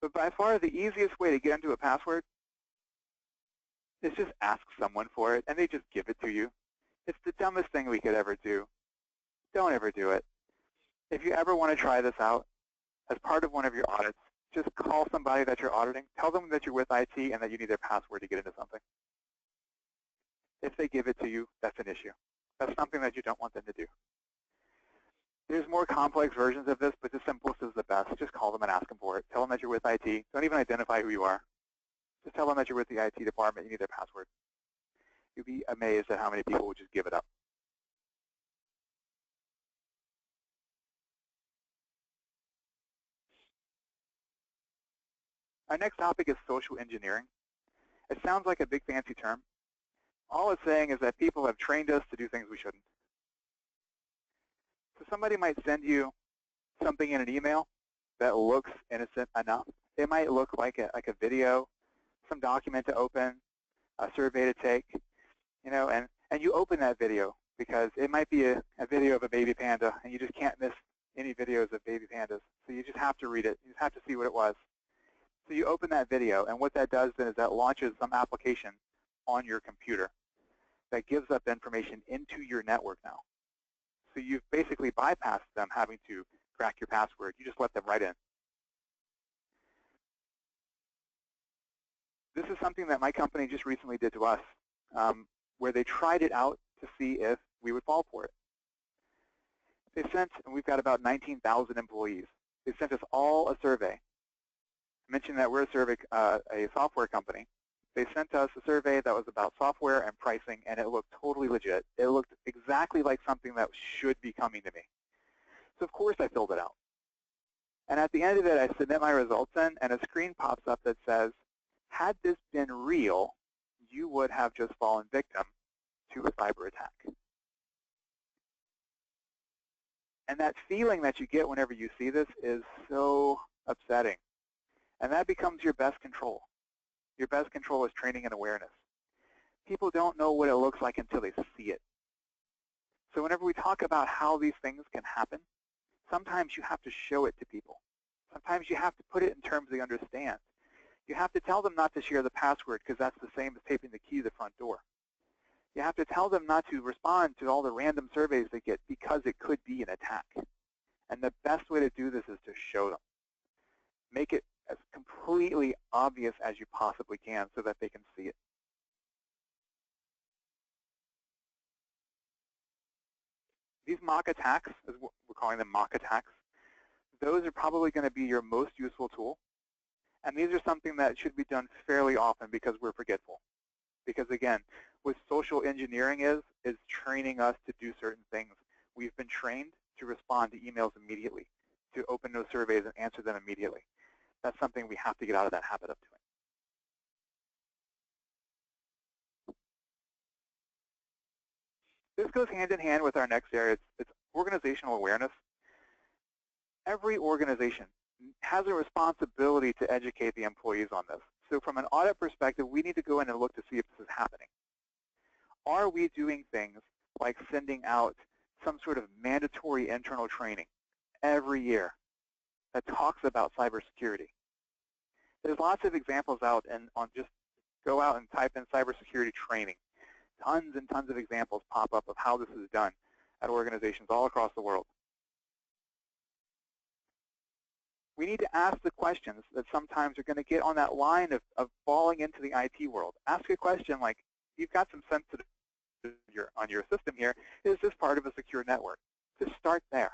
But by far the easiest way to get into a password is just ask someone for it, and they just give it to you. It's the dumbest thing we could ever do. Don't ever do it. If you ever want to try this out, as part of one of your audits, just call somebody that you're auditing, tell them that you're with IT and that you need their password to get into something. If they give it to you, that's an issue. That's something that you don't want them to do. There's more complex versions of this, but the simplest is the best. Just call them and ask them for it. Tell them that you're with IT. Don't even identify who you are. Just tell them that you're with the IT department. You need their password. You'll be amazed at how many people will just give it up. Our next topic is social engineering. It sounds like a big fancy term. All it's saying is that people have trained us to do things we shouldn't. So somebody might send you something in an email that looks innocent enough. It might look like a video, some document to open, a survey to take, you know, and you open that video because it might be a video of a baby panda, and you just can't miss any videos of baby pandas. So you just have to read it. You just have to see what it was. So you open that video, and what that does then is that launches some application on your computer that gives up information into your network now. So you've basically bypassed them having to crack your password. You just let them right in. This is something that my company just recently did to us, where they tried it out to see if we would fall for it. They sent, and we've got about 19,000 employees. They sent us all a survey. I mentioned that we're a software company. They sent us a survey that was about software and pricing, and it looked totally legit. It looked exactly like something that should be coming to me. So of course I filled it out. And at the end of it, I submit my results in, and a screen pops up that says, had this been real, you would have just fallen victim to a cyber attack. And that feeling that you get whenever you see this is so upsetting. And that becomes your best control. Your best control is training and awareness. People don't know what it looks like until they see it. So whenever we talk about how these things can happen, sometimes you have to show it to people. Sometimes you have to put it in terms they understand. You have to tell them not to share the password because that's the same as taping the key to the front door. You have to tell them not to respond to all the random surveys they get because it could be an attack. And the best way to do this is to show them. Make it as completely obvious as you possibly can so that they can see it. These mock attacks, as we're calling them mock attacks, those are probably going to be your most useful tool. And these are something that should be done fairly often because we're forgetful. Because again, what social engineering is training us to do certain things. We've been trained to respond to emails immediately, to open those surveys and answer them immediately. That's something we have to get out of that habit of doing. This goes hand in hand with our next area. It's organizational awareness. Every organization has a responsibility to educate the employees on this. So from an audit perspective, we need to go in and look to see if this is happening. Are we doing things like sending out some sort of mandatory internal training every year that talks about cybersecurity? There's lots of examples out, and just go out and type in cybersecurity training. Tons and tons of examples pop up of how this is done at organizations all across the world. We need to ask the questions that sometimes are going to get on that line of falling into the IT world. Ask a question like, you've got some sensitive on your system here. Is this part of a secure network? Just start there.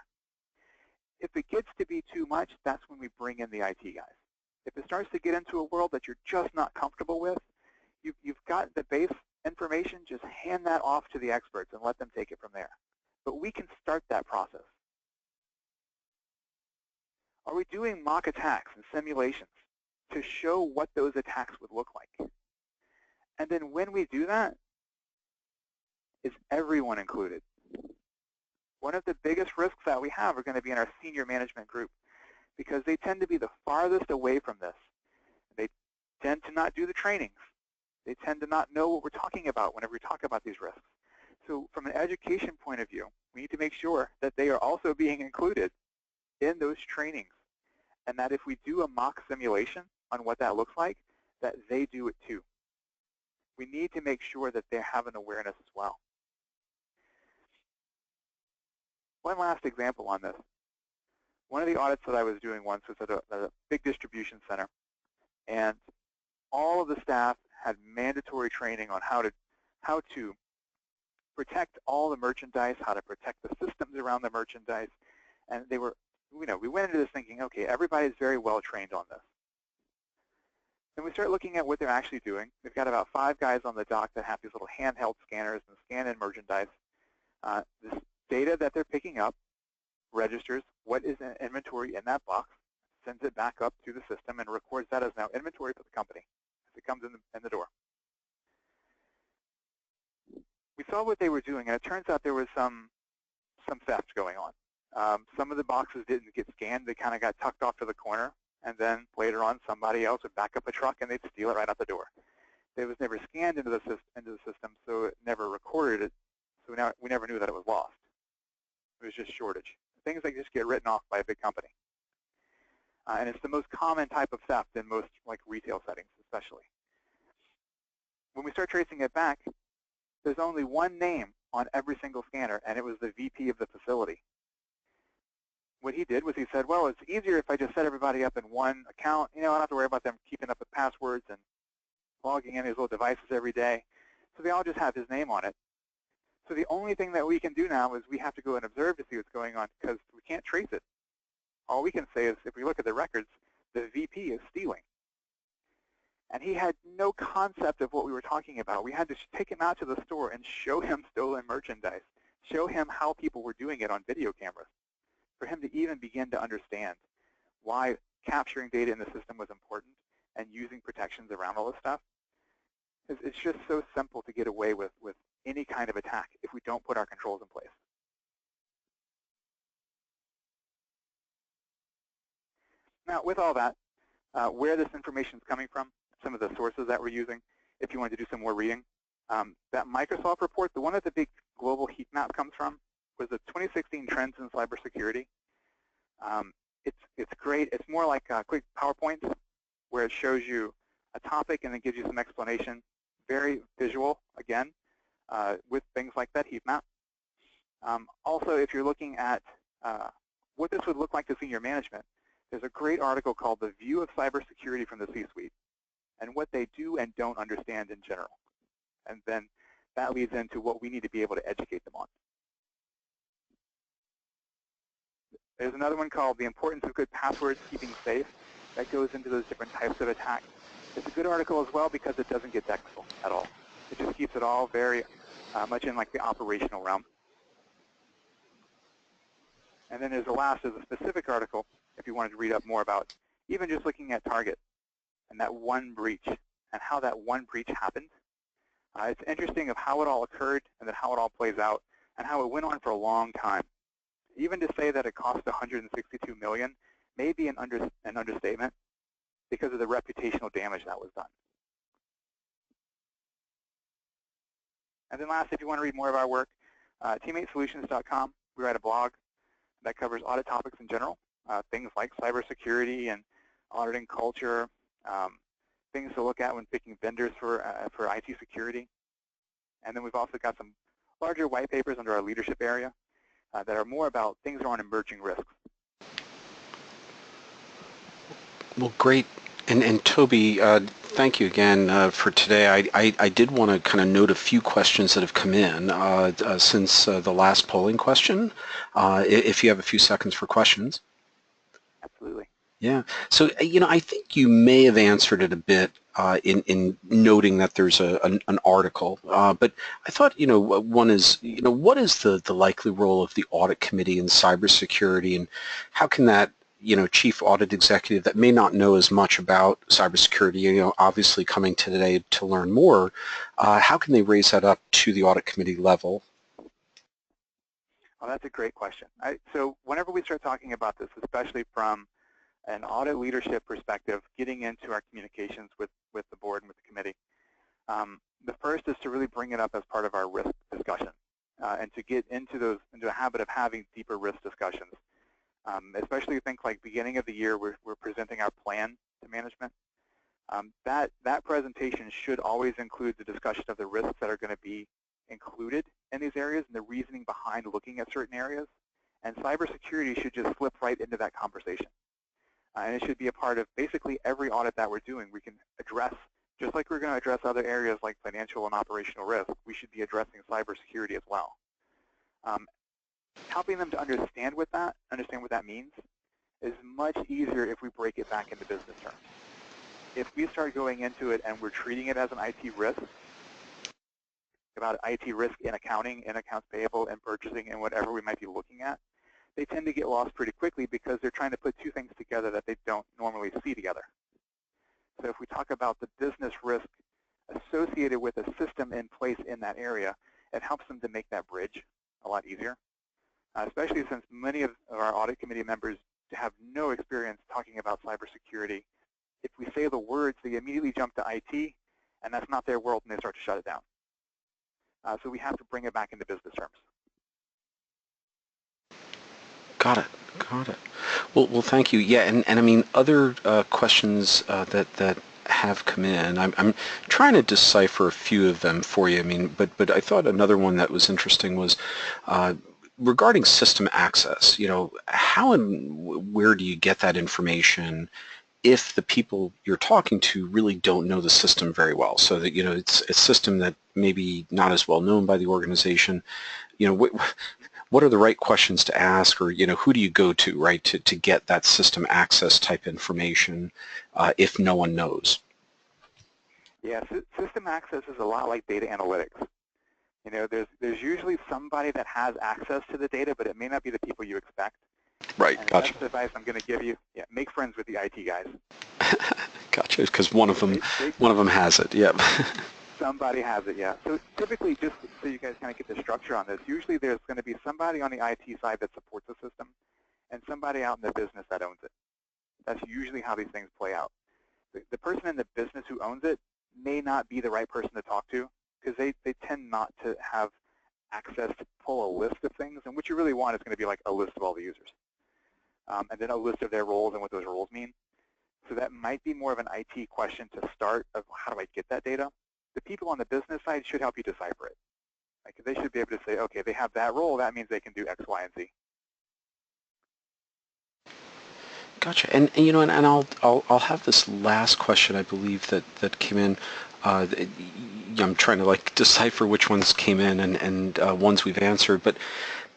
If it gets to be too much, that's when we bring in the IT guys. If it starts to get into a world that you're just not comfortable with, you've got the base information, just hand that off to the experts and let them take it from there. But we can start that process. Are we doing mock attacks and simulations to show what those attacks would look like? And then when we do that, is everyone included? One of the biggest risks that we have are going to be in our senior management group, because they tend to be the farthest away from this. They tend to not do the trainings. They tend to not know what we're talking about whenever we talk about these risks. So from an education point of view, we need to make sure that they are also being included in those trainings, and that if we do a mock simulation on what that looks like, that they do it too. We need to make sure that they have an awareness as well. One last example on this. One of the audits that I was doing once was at a big distribution center, and all of the staff had mandatory training on how to protect all the merchandise, how to protect the systems around the merchandise, and they were, we went into this thinking, okay, everybody's very well trained on this. Then we start looking at what they're actually doing. We've got about 5 guys on the dock that have these little handheld scanners and scan in merchandise. This data that they're picking up registers what is in inventory in that box, sends it back up to the system, and records that as now inventory for the company as it comes in the door. We saw what they were doing, and it turns out there was some theft going on. Some of the boxes didn't get scanned. They kind of got tucked off to the corner, and then later on somebody else would back up a truck and they'd steal it right out the door. It was never scanned into the system, so it never recorded it, so we never knew that it was lost. It was just shortage. Things that just get written off by a big company. And it's the most common type of theft in most retail settings, especially. When we start tracing it back, there's only one name on every single scanner, and it was the VP of the facility. What he did was he said, well, it's easier if I just set everybody up in one account. I don't have to worry about them keeping up with passwords and logging in these little devices every day. So they all just have his name on it. So the only thing that we can do now is we have to go and observe to see what's going on, because we can't trace it. All we can say is, if we look at the records, the VP is stealing. And he had no concept of what we were talking about. We had to take him out to the store and show him stolen merchandise, show him how people were doing it on video cameras, for him to even begin to understand why capturing data in the system was important and using protections around all this stuff. It's just so simple to get away with any kind of attack if we don't put our controls in place. Now, with all that, where this information is coming from, some of the sources that we're using, if you wanted to do some more reading, that Microsoft report, the one that the big global heat map comes from, was the 2016 Trends in Cybersecurity. It's great. It's more like quick PowerPoints, where it shows you a topic and then gives you some explanation. Very visual, again, with things like that heat map. Also, if you're looking at what this would look like to senior management, there's a great article called The View of Cybersecurity from the C-Suite, and what they do and don't understand in general. And then that leads into what we need to be able to educate them on. There's another one called The Importance of Good Passwords Keeping Safe that goes into those different types of attacks. It's a good article as well because it doesn't get technical at all. It just keeps it all very much in the operational realm. And then there's a specific article, if you wanted to read up more about even just looking at Target and that one breach and how that one breach happened. It's interesting of how it all occurred and then how it all plays out and how it went on for a long time. Even to say that it cost $162 million may be an understatement. because of the reputational damage that was done. And then last, if you want to read more of our work, teammatesolutions.com, we write a blog that covers audit topics in general, things like cybersecurity and auditing culture, things to look at when picking vendors for IT security. And then we've also got some larger white papers under our leadership area that are more about things on emerging risks. Well, great. And Toby, thank you again for today. I did want to kind of note a few questions that have come in since the last polling question, if you have a few seconds for questions. Absolutely. Yeah. So, I think you may have answered it a bit in noting that there's an article, but I thought, one is, what is the likely role of the audit committee in cybersecurity, and how can that, chief audit executive that may not know as much about cybersecurity, obviously coming today to learn more, how can they raise that up to the audit committee level? Well, that's a great question. So whenever we start talking about this, especially from an audit leadership perspective, getting into our communications with the board and with the committee, the first is to really bring it up as part of our risk discussion and to get into a habit of having deeper risk discussions. Especially think like beginning of the year, we're presenting our plan to management. That presentation should always include the discussion of the risks that are going to be included in these areas and the reasoning behind looking at certain areas. And cybersecurity should just slip right into that conversation. And it should be a part of basically every audit that we're doing. We can address, just like we're going to address other areas like financial and operational risk, we should be addressing cybersecurity as well. Helping them to understand what that means is much easier if we break it back into business terms. If we start going into it and we're treating it as an IT risk, about IT risk in accounting, in accounts payable, and purchasing, and whatever we might be looking at, they tend to get lost pretty quickly because they're trying to put two things together that they don't normally see together. So if we talk about the business risk associated with a system in place in that area, it helps them to make that bridge a lot easier, especially since many of our audit committee members have no experience talking about cybersecurity. If we say the words, they immediately jump to IT, and that's not their world, and they start to shut it down. So we have to bring it back into business terms. Got it. Well, thank you. Yeah, and I mean, other questions that have come in, I'm trying to decipher a few of them for you. I mean, but I thought another one that was interesting was regarding system access. How and where do you get that information if the people you're talking to really don't know the system very well? So that, it's a system that maybe not as well known by the organization. What are the right questions to ask, or who do you go to, right, to get that system access type information if no one knows? Yeah, system access is a lot like data analytics. There's usually somebody that has access to the data, but it may not be the people you expect. Right, and gotcha. That's the advice I'm going to give you. Yeah, make friends with the IT guys. Gotcha, because one of them has it. Yep. Somebody has it, yeah. So typically, just so you guys kind of get the structure on this, usually there's going to be somebody on the IT side that supports the system and somebody out in the business that owns it. That's usually how these things play out. The person in the business who owns it may not be the right person to talk to because they tend not to have access to pull a list of things. And what you really want is going to be like a list of all the users. And then a list of their roles and what those roles mean. So that might be more of an IT question to start of how do I get that data. The people on the business side should help you decipher it. Like they should be able to say, okay, they have that role, that means they can do X, Y, and Z. Gotcha. And I'll have this last question, I believe, that came in. I'm trying to decipher which ones came in and ones we've answered, but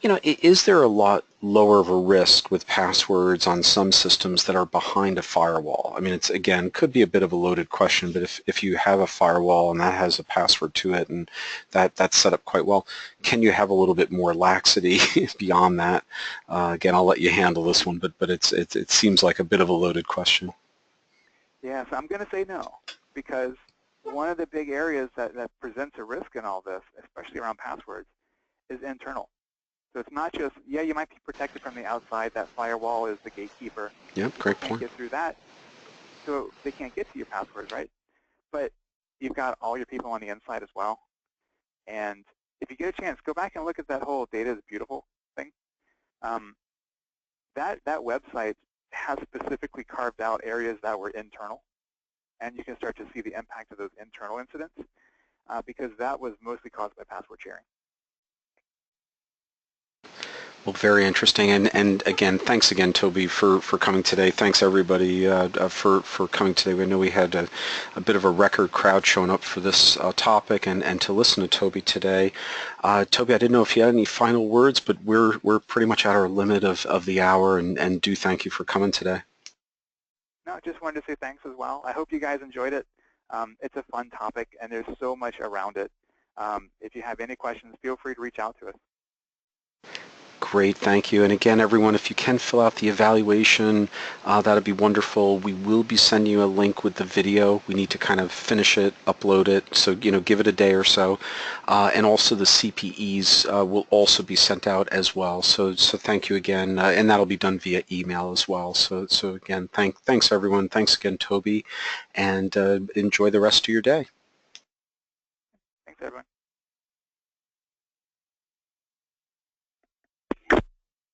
is there a lot lower of a risk with passwords on some systems that are behind a firewall? I mean, it's, again, could be a bit of a loaded question, but if you have a firewall and that has a password to it and that's set up quite well, can you have a little bit more laxity beyond that? Again, I'll let you handle this one, but it seems like a bit of a loaded question. Yeah, so I'm going to say no, because one of the big areas that presents a risk in all this, especially around passwords, is internal. So it's not just, yeah, you might be protected from the outside. That firewall is the gatekeeper. Yeah, great point. Get through that. so they can't get to your passwords, right? But you've got all your people on the inside as well. And if you get a chance, go back and look at that whole data is beautiful thing. That website has specifically carved out areas that were internal. And you can start to see the impact of those internal incidents because that was mostly caused by password sharing. Well, very interesting, and again, thanks again, Toby, for coming today. Thanks everybody for coming today. We know we had a bit of a record crowd showing up for this topic, and to listen to Toby today. Toby, I didn't know if you had any final words, but we're pretty much at our limit of the hour, and do thank you for coming today. No, just wanted to say thanks as well. I hope you guys enjoyed it. It's a fun topic, and there's so much around it. If you have any questions, feel free to reach out to us. Great, thank you. And again, everyone, if you can fill out the evaluation, that'd be wonderful. We will be sending you a link with the video. We need to kind of finish it, upload it, so give it a day or so. And also the CPEs will also be sent out as well. So thank you again, and that'll be done via email as well. So again, thanks everyone. Thanks again, Toby, and enjoy the rest of your day. Thanks, everyone.